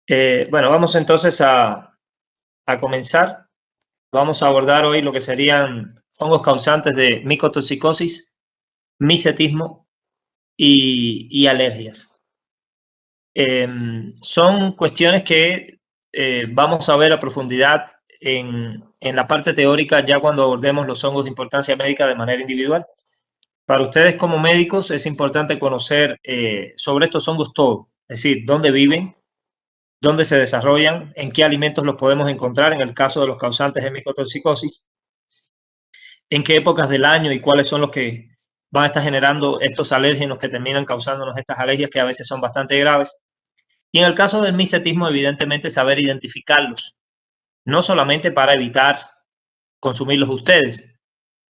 Bueno, vamos entonces a comenzar. Vamos a abordar hoy lo que serían hongos causantes de micotoxicosis, misetismo y alergias. Son cuestiones que vamos a ver a profundidad en la parte teórica ya cuando abordemos los hongos de importancia médica de manera individual. Para ustedes como médicos es importante conocer sobre estos hongos todo, es decir, dónde viven, dónde se desarrollan, en qué alimentos los podemos encontrar en el caso de los causantes de micotoxicosis, en qué épocas del año y cuáles son los que van a estar generando estos alérgenos que terminan causándonos estas alergias que a veces son bastante graves. Y en el caso del misetismo, evidentemente saber identificarlos, no solamente para evitar consumirlos ustedes,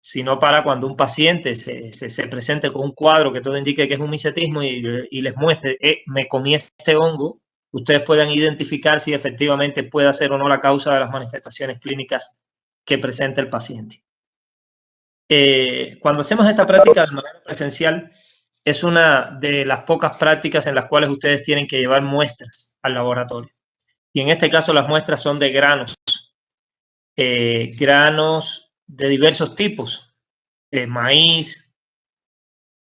sino para cuando un paciente se presente con un cuadro que todo indique que es un misetismo y les muestre, me comí este hongo, ustedes puedan identificar si efectivamente puede ser o no la causa de las manifestaciones clínicas que presenta el paciente. Cuando hacemos esta práctica de manera presencial, es una de las pocas prácticas en las cuales ustedes tienen que llevar muestras al laboratorio. Y en este caso las muestras son de granos de diversos tipos, maíz,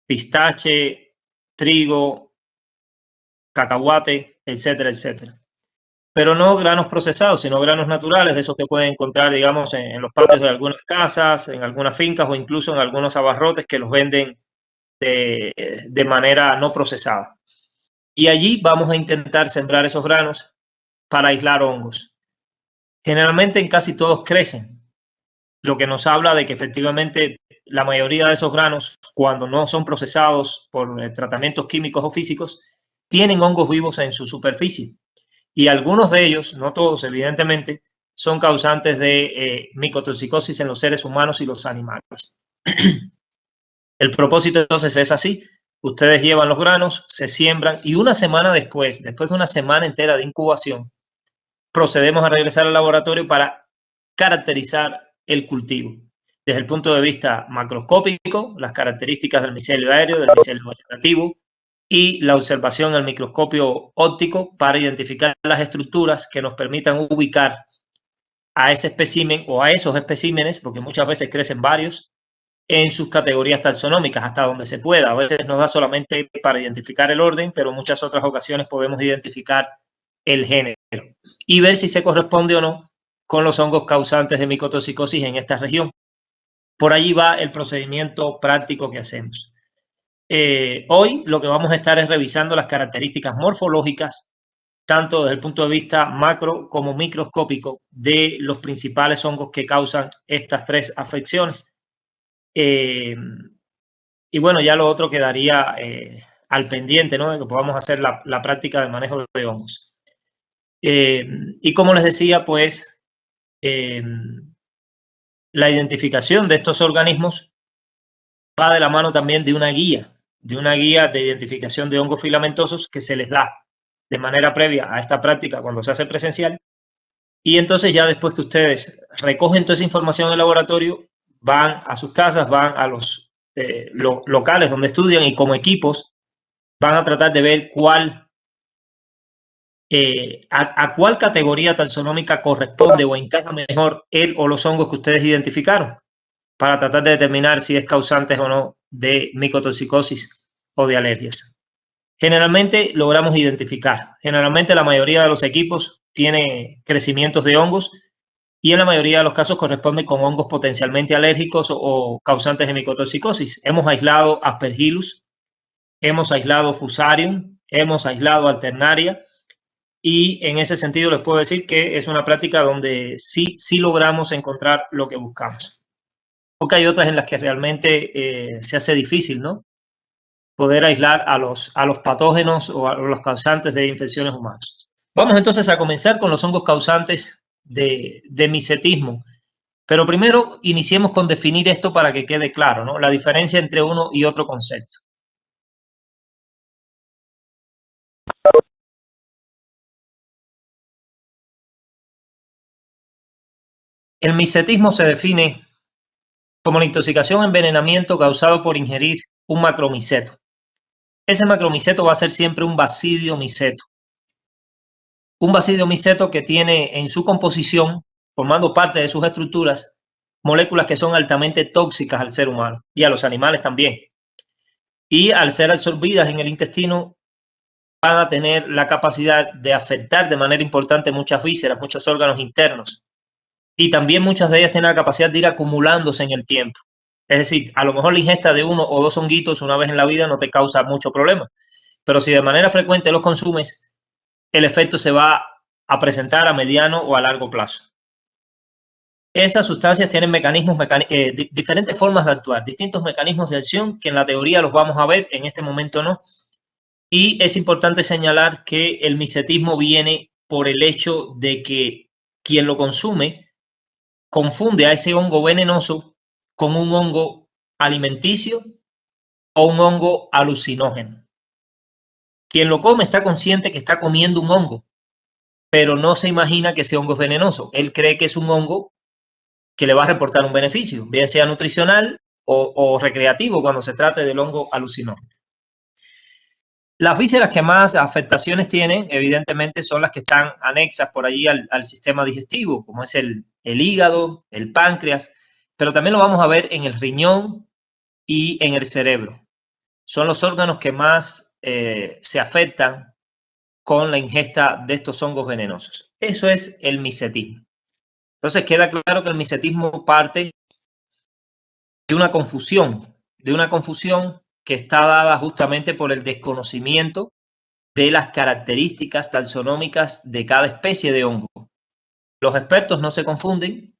pistache, trigo, cacahuate, etcétera, etcétera. Pero no granos procesados, sino granos naturales, de esos que pueden encontrar, digamos, en los patios de algunas casas, en algunas fincas o incluso en algunos abarrotes que los venden de manera no procesada. Y allí vamos a intentar sembrar esos granos para aislar hongos. Generalmente en casi todos crecen, lo que nos habla de que efectivamente la mayoría de esos granos, cuando no son procesados por tratamientos químicos o físicos, tienen hongos vivos en su superficie. Y algunos de ellos, no todos evidentemente, son causantes de micotoxicosis en los seres humanos y los animales. El propósito entonces es así. Ustedes llevan los granos, se siembran y una semana después de una semana entera de incubación, procedemos a regresar al laboratorio para caracterizar el cultivo. Desde el punto de vista macroscópico, las características del micelio aéreo, del micelio vegetativo y la observación al microscopio óptico para identificar las estructuras que nos permitan ubicar a ese espécimen o a esos especímenes, porque muchas veces crecen varios, en sus categorías taxonómicas hasta donde se pueda. A veces nos da solamente para identificar el orden, pero en muchas otras ocasiones podemos identificar el género y ver si se corresponde o no con los hongos causantes de micotoxicosis en esta región. Por allí va el procedimiento práctico que hacemos. Hoy lo que vamos a estar es revisando las características morfológicas, tanto desde el punto de vista macro como microscópico, de los principales hongos que causan estas tres afecciones. Y bueno, ya lo otro quedaría al pendiente, ¿no? De que podamos hacer la práctica de manejo de hongos. Y como les decía, pues la identificación de estos organismos va de la mano también de una guía de identificación de hongos filamentosos que se les da de manera previa a esta práctica cuando se hace presencial. Y entonces ya después que ustedes recogen toda esa información en el laboratorio, van a sus casas, van a los locales donde estudian y como equipos van a tratar de ver a cuál categoría taxonómica corresponde o encaja mejor el o los hongos que ustedes identificaron para tratar de determinar si es causante o no de micotoxicosis o de alergias. Generalmente logramos identificar. Generalmente la mayoría de los equipos tiene crecimientos de hongos y en la mayoría de los casos corresponde con hongos potencialmente alérgicos o causantes de micotoxicosis. Hemos aislado Aspergillus, hemos aislado Fusarium, hemos aislado Alternaria y en ese sentido les puedo decir que es una práctica donde sí logramos encontrar lo que buscamos. Porque hay otras en las que realmente se hace difícil, ¿no? Poder aislar a los patógenos o a los causantes de infecciones humanas. Vamos entonces a comenzar con los hongos causantes de misetismo. Pero primero iniciemos con definir esto para que quede claro, ¿no? La diferencia entre uno y otro concepto. El misetismo se define como la intoxicación o envenenamiento causado por ingerir un macromiceto. Ese macromiceto va a ser siempre un basidio miceto. un basidiomyceto que tiene en su composición, formando parte de sus estructuras, moléculas que son altamente tóxicas al ser humano y a los animales también. Y al ser absorbidas en el intestino, van a tener la capacidad de afectar de manera importante muchas vísceras, muchos órganos internos. Y también muchas de ellas tienen la capacidad de ir acumulándose en el tiempo. Es decir, a lo mejor la ingesta de 1 o 2 honguitos una vez en la vida no te causa mucho problema, pero si de manera frecuente los consumes, el efecto se va a presentar a mediano o a largo plazo. Esas sustancias tienen diferentes formas de actuar, distintos mecanismos de acción que en la teoría los vamos a ver, en este momento no. Y es importante señalar que el micetismo viene por el hecho de que quien lo consume confunde a ese hongo venenoso con un hongo alimenticio o un hongo alucinógeno. Quien lo come está consciente que está comiendo un hongo, pero no se imagina que ese hongo es venenoso. Él cree que es un hongo que le va a reportar un beneficio, bien sea nutricional o recreativo cuando se trate del hongo alucinógeno. Las vísceras que más afectaciones tienen, evidentemente, son las que están anexas por allí al sistema digestivo, como es el hígado, el páncreas, pero también lo vamos a ver en el riñón y en el cerebro. Son los órganos que más se afectan con la ingesta de estos hongos venenosos. Eso es el micetismo. Entonces queda claro que el micetismo parte de una confusión que está dada justamente por el desconocimiento de las características taxonómicas de cada especie de hongo. Los expertos no se confunden,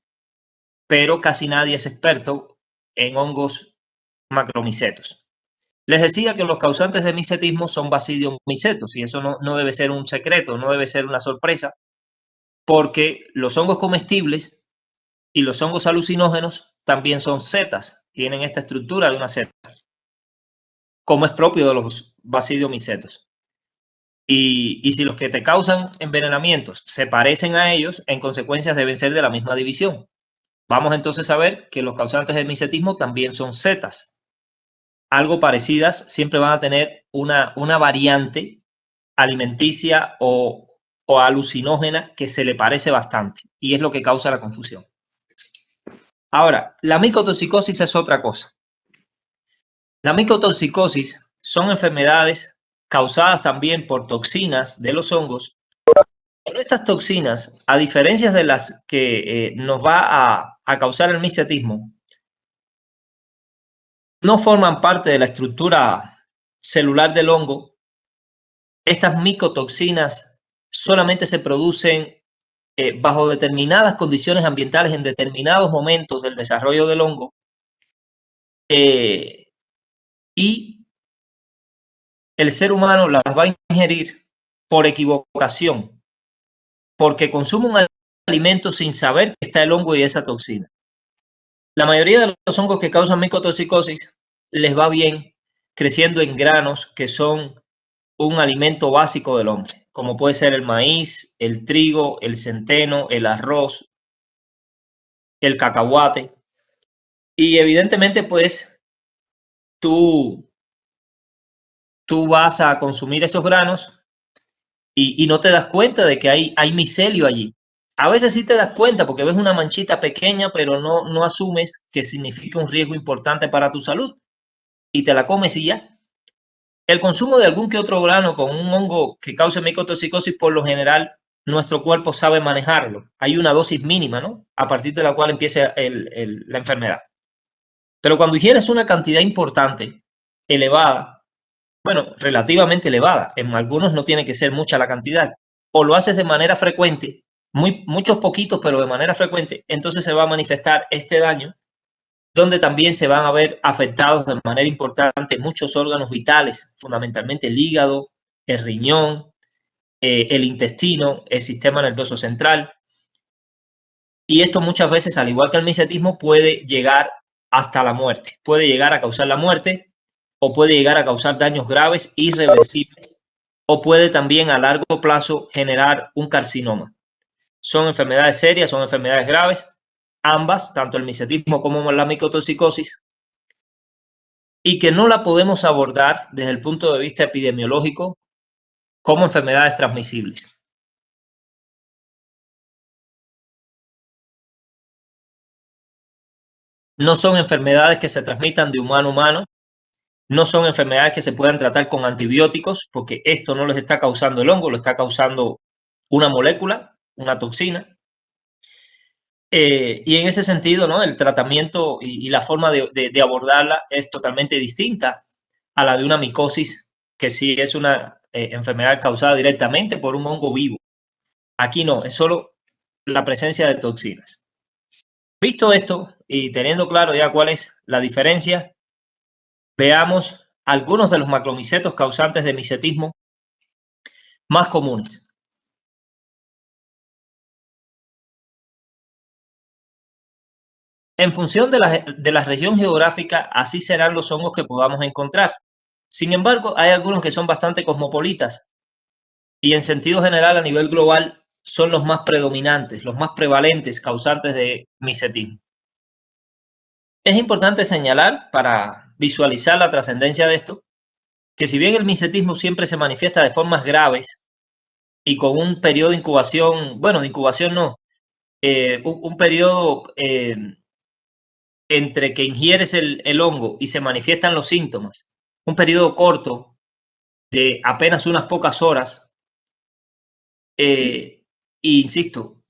pero casi nadie es experto en hongos macromicetos. Les decía que los causantes de micetismo son basidiomycetos y eso no debe ser un secreto, no debe ser una sorpresa, porque los hongos comestibles y los hongos alucinógenos también son setas, tienen esta estructura de una seta, como es propio de los basidiomycetos. Y si los que te causan envenenamientos se parecen a ellos, en consecuencia deben ser de la misma división. Vamos entonces a ver que los causantes del micetismo también son setas. Algo parecidas, siempre van a tener una variante alimenticia o alucinógena que se le parece bastante y es lo que causa la confusión. Ahora, la micotoxicosis es otra cosa. La micotoxicosis son enfermedades causadas también por toxinas de los hongos, pero estas toxinas, a diferencia de las que nos va a causar el micetismo, no forman parte de la estructura celular del hongo. Estas micotoxinas solamente se producen bajo determinadas condiciones ambientales en determinados momentos del desarrollo del hongo y el ser humano las va a ingerir por equivocación, porque consume un alimento sin saber que está el hongo y esa toxina. La mayoría de los hongos que causan micotoxicosis les va bien creciendo en granos que son un alimento básico del hombre, como puede ser el maíz, el trigo, el centeno, el arroz, el cacahuate. Y evidentemente, pues, tú vas a consumir esos granos y no te das cuenta de que hay micelio allí. A veces sí te das cuenta porque ves una manchita pequeña, pero no asumes que significa un riesgo importante para tu salud y te la comes y ya. El consumo de algún que otro grano con un hongo que cause micotoxicosis, por lo general, nuestro cuerpo sabe manejarlo. Hay una dosis mínima, ¿no? A partir de la cual empieza la enfermedad. Pero cuando ingieres una cantidad importante, elevada, bueno, relativamente elevada, en algunos no tiene que ser mucha la cantidad, o lo haces de manera frecuente, muchos poquitos, pero de manera frecuente, entonces se va a manifestar este daño, donde también se van a ver afectados de manera importante muchos órganos vitales, fundamentalmente el hígado, el riñón, el intestino, el sistema nervioso central. Y esto muchas veces, al igual que el micetismo, puede llegar hasta la muerte. Puede llegar a causar la muerte o puede llegar a causar daños graves, irreversibles, o puede también a largo plazo generar un carcinoma. Son enfermedades serias, son enfermedades graves, ambas, tanto el micetismo como la micotoxicosis, y que no la podemos abordar desde el punto de vista epidemiológico como enfermedades transmisibles. No son enfermedades que se transmitan de humano a humano, no son enfermedades que se puedan tratar con antibióticos, porque esto no les está causando el hongo, lo está causando una molécula, una toxina. Y en ese sentido, ¿no? El tratamiento y la forma de abordarla es totalmente distinta a la de una micosis, que sí es una enfermedad causada directamente por un hongo vivo. Aquí no, es solo la presencia de toxinas. Visto esto y teniendo claro ya cuál es la diferencia, veamos algunos de los macromicetos causantes de micetismo más comunes. En función de la región geográfica, así serán los hongos que podamos encontrar. Sin embargo, hay algunos que son bastante cosmopolitas y en sentido general a nivel global son los más predominantes, los más prevalentes causantes de micetismo. Es importante señalar, para visualizar la trascendencia de esto, que si bien el micetismo siempre se manifiesta de formas graves y con un periodo de incubación, bueno, de incubación no, un periodo entre que ingieres el hongo y se manifiestan los síntomas, un periodo corto de apenas unas pocas horas, e insisto,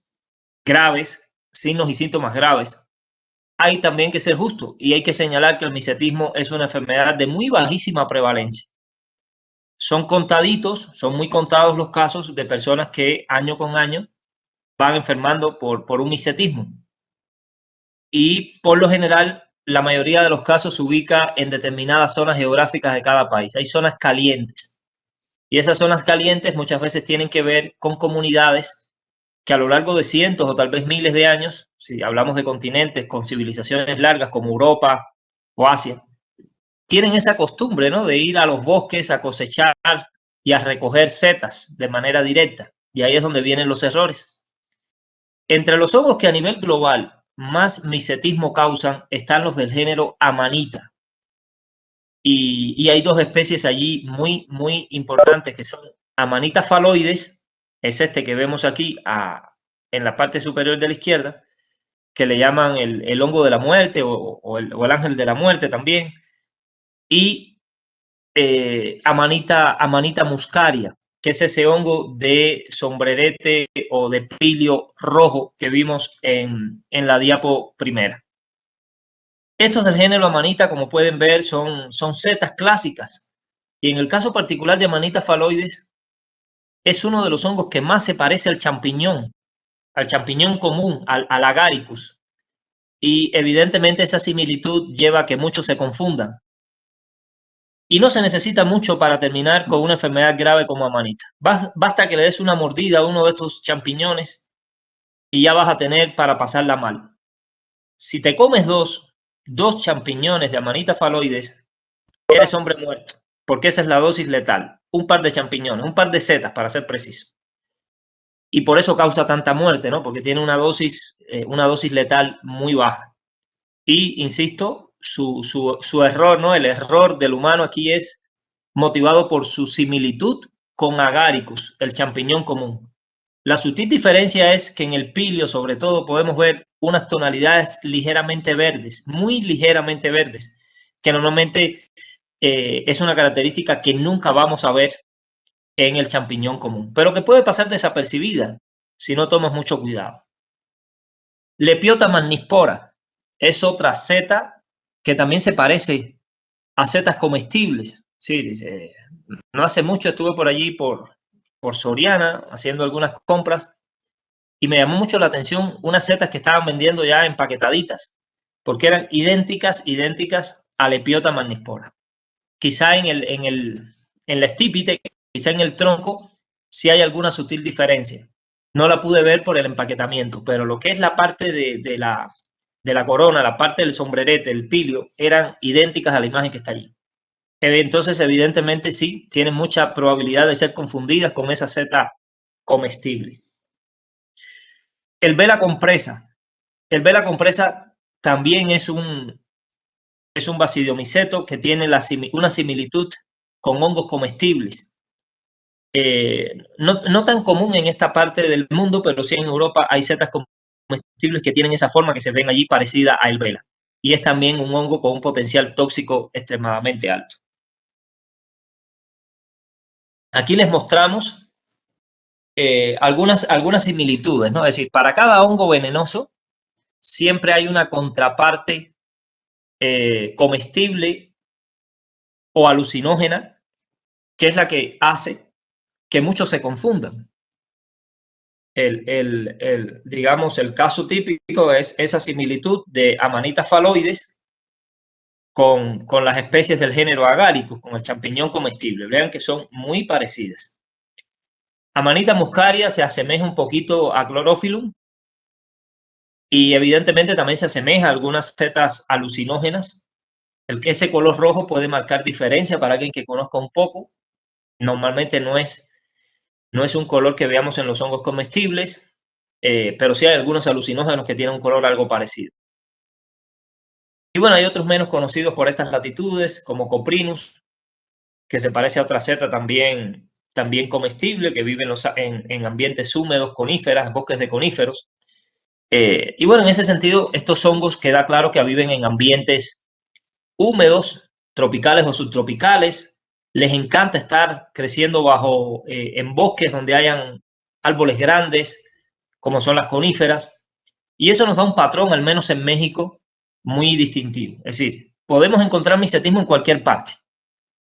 graves, signos y síntomas graves, hay también que ser justo y hay que señalar que el micetismo es una enfermedad de muy bajísima prevalencia. Son contaditos, son muy contados los casos de personas que año con año van enfermando por un micetismo. Y por lo general, la mayoría de los casos se ubica en determinadas zonas geográficas de cada país. Hay zonas calientes. Y esas zonas calientes muchas veces tienen que ver con comunidades que a lo largo de cientos o tal vez miles de años, si hablamos de continentes con civilizaciones largas como Europa o Asia, tienen esa costumbre, ¿no? De ir a los bosques a cosechar y a recoger setas de manera directa. Y ahí es donde vienen los errores. Entre los hongos que a nivel global más micetismo causan están los del género Amanita. Y hay dos especies allí muy importantes que son Amanita phalloides, es este que vemos aquí en la parte superior de la izquierda, que le llaman el hongo de la muerte o el ángel de la muerte también, y Amanita muscaria, que es ese hongo de sombrerete o de pilio rojo que vimos en la diapo primera. Estos del género Amanita, como pueden ver, son setas clásicas. Y en el caso particular de Amanita phalloides, es uno de los hongos que más se parece al champiñón común, al agaricus. Y evidentemente esa similitud lleva a que muchos se confundan. Y no se necesita mucho para terminar con una enfermedad grave como Amanita. Basta que le des una mordida a uno de estos champiñones y ya vas a tener para pasarla mal. Si te comes dos champiñones de Amanita phalloides, eres hombre muerto, porque esa es la dosis letal. Un par de champiñones, un par de setas para ser preciso. Y por eso causa tanta muerte, ¿no? Porque tiene una dosis letal muy baja. Y, insisto, su error, ¿no? El error del humano aquí es motivado por su similitud con Agaricus, el champiñón común. La sutil diferencia es que en el pilio, sobre todo, podemos ver unas tonalidades ligeramente verdes, muy ligeramente verdes, que normalmente es una característica que nunca vamos a ver en el champiñón común, pero que puede pasar desapercibida si no tomas mucho cuidado. Lepiota magnispora es otra seta que también se parece a setas comestibles. Sí, no hace mucho estuve por allí, por Soriana, haciendo algunas compras y me llamó mucho la atención unas setas que estaban vendiendo ya empaquetaditas, porque eran idénticas a Lepiota magnispora. Quizá en la estípite, quizá en el tronco, sí hay alguna sutil diferencia. No la pude ver por el empaquetamiento, pero lo que es la parte de la corona, la parte del sombrerete, el pilio, eran idénticas a la imagen que está allí. Entonces, evidentemente, sí, tienen mucha probabilidad de ser confundidas con esa seta comestible. El vela compresa. El vela compresa también es un basidiomiceto que tiene una similitud con hongos comestibles. No tan común en esta parte del mundo, pero sí en Europa hay setas comestibles que tienen esa forma que se ven allí parecida a el vela. y es también un hongo con un potencial tóxico extremadamente alto. Aquí les mostramos algunas similitudes, ¿no? Es decir, para cada hongo venenoso siempre hay una contraparte comestible o alucinógena, que es la que hace que muchos se confundan. Digamos, el caso típico es esa similitud de Amanita phalloides con las especies del género Agaricus, con el champiñón comestible. Vean que son muy parecidas. Amanita muscaria se asemeja un poquito a Chlorophyllum y evidentemente también se asemeja a algunas setas alucinógenas. Ese color rojo puede marcar diferencia para alguien que conozca un poco. Normalmente no es un color que veamos en los hongos comestibles, pero sí hay algunos alucinógenos que tienen un color algo parecido. Y bueno, hay otros menos conocidos por estas latitudes, como Coprinus, que se parece a otra seta también comestible, que vive en ambientes húmedos, coníferas, bosques de coníferos. Y bueno, en ese sentido, estos hongos queda claro que viven en ambientes húmedos, tropicales o subtropicales. Les encanta estar creciendo en bosques donde hayan árboles grandes, como son las coníferas. Y eso nos da un patrón, al menos en México, muy distintivo. Es decir, podemos encontrar micetismo en cualquier parte,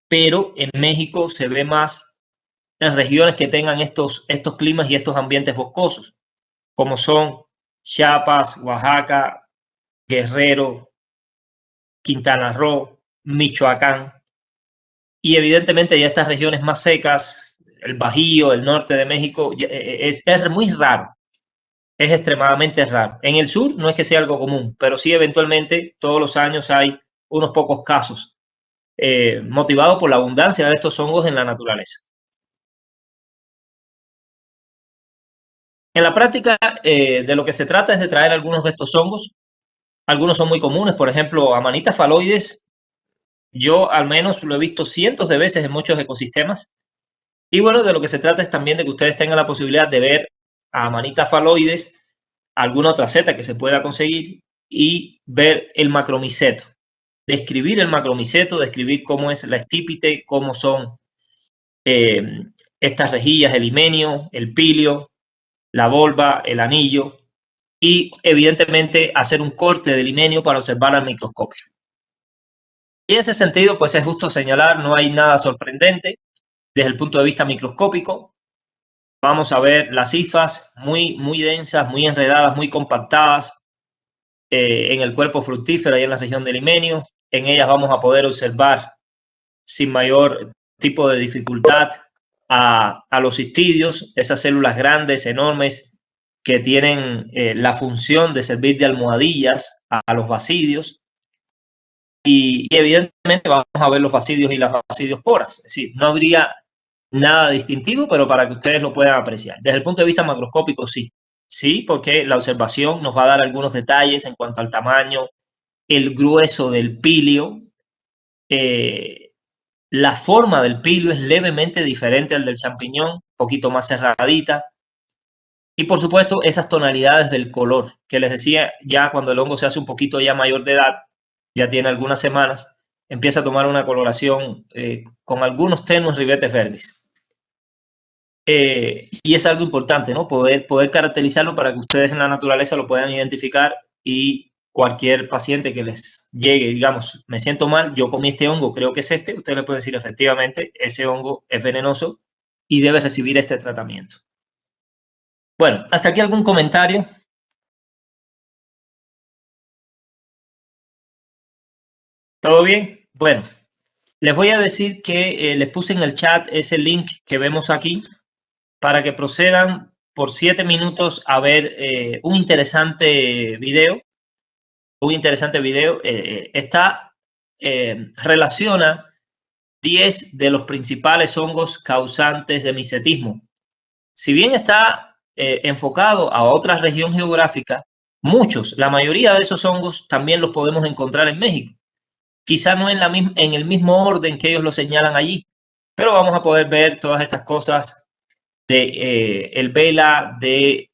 pero en México se ve más en regiones que tengan estos climas y estos ambientes boscosos, como son Chiapas, Oaxaca, Guerrero, Quintana Roo, Michoacán. Y evidentemente ya estas regiones más secas, el Bajío, el norte de México, es muy raro. Es extremadamente raro. En el sur no es que sea algo común, pero sí eventualmente todos los años hay unos pocos casos motivados por la abundancia de estos hongos en la naturaleza. En la práctica, de lo que se trata es de traer algunos de estos hongos. Algunos son muy comunes, por ejemplo, Amanita phalloides. Yo al menos lo he visto cientos de veces en muchos ecosistemas. Y bueno, de lo que se trata es también de que ustedes tengan la posibilidad de ver a Amanita phalloides, alguna otra seta que se pueda conseguir y ver el macromiceto. Describir el macromiceto, describir cómo es la estípite, cómo son eh, estas rejillas, el himenio, el pilio, la volva, el anillo y evidentemente hacer un corte del himenio para observar al microscopio. Y en ese sentido, pues es justo señalar, no hay nada sorprendente desde el punto de vista microscópico. Vamos a ver las hifas muy densas, muy enredadas, muy compactadas en el cuerpo fructífero y en la región del himenio. En ellas vamos a poder observar sin mayor tipo de dificultad a los cistidios, esas células grandes, enormes, que tienen la función de servir de almohadillas a los basidios. Y evidentemente vamos a ver los basidios y las basidiosporas. Es decir, no habría nada distintivo, pero para que ustedes lo puedan apreciar. Desde el punto de vista macroscópico, sí. Sí, porque la observación nos va a dar algunos detalles en cuanto al tamaño, el grueso del pilio. La forma del pilio es levemente diferente al del champiñón, un poquito más cerradita. Y por supuesto, esas tonalidades del color, que les decía, ya cuando el hongo se hace un poquito ya mayor de edad, ya tiene algunas semanas, empieza a tomar una coloración con algunos tenues ribetes verdes. Y es algo importante, ¿no? Poder caracterizarlo para que ustedes en la naturaleza lo puedan identificar y cualquier paciente que les llegue, digamos, me siento mal, yo comí este hongo, creo que es este, usted le puede decir efectivamente, ese hongo es venenoso y debe recibir este tratamiento. Bueno, hasta aquí algún comentario. ¿Todo bien? Bueno, les voy a decir que les puse en el chat ese link que vemos aquí para que procedan por 7 minutos a ver un interesante video. Relaciona 10 de los principales hongos causantes de micetismo. Si bien está enfocado a otra región geográfica, la mayoría de esos hongos también los podemos encontrar en México. Quizá no en el mismo orden que ellos lo señalan allí, pero vamos a poder ver todas estas cosas de el vela, de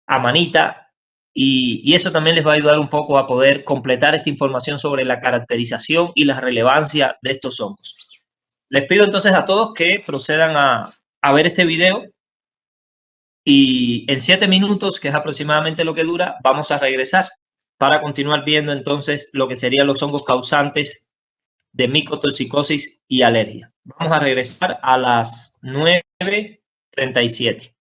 Amanita y eso también les va a ayudar un poco a poder completar esta información sobre la caracterización y la relevancia de estos hongos. Les pido entonces a todos que procedan a ver este video y en 7 minutos, que es aproximadamente lo que dura, vamos a regresar para continuar viendo entonces lo que serían los hongos causantes de micotoxicosis y alergia. Vamos a regresar a las 9:37.